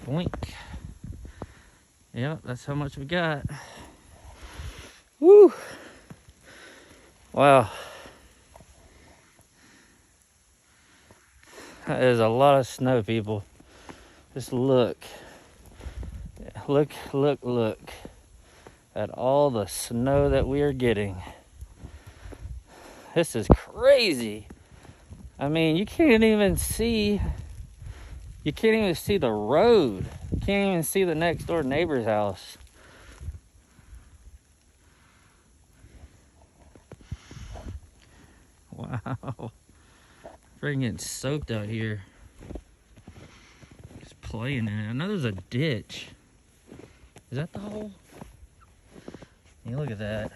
Boink. Yep, that's how much we got. Woo! Wow. That is a lot of snow, people. Just look. Look at all the snow that we are getting. This is crazy. I mean, you can't even see the road. You can't even see the next door neighbor's house. Wow. Freaking getting soaked out here. Just playing in it. I know there's a ditch. Is that the hole? Yeah, look at that.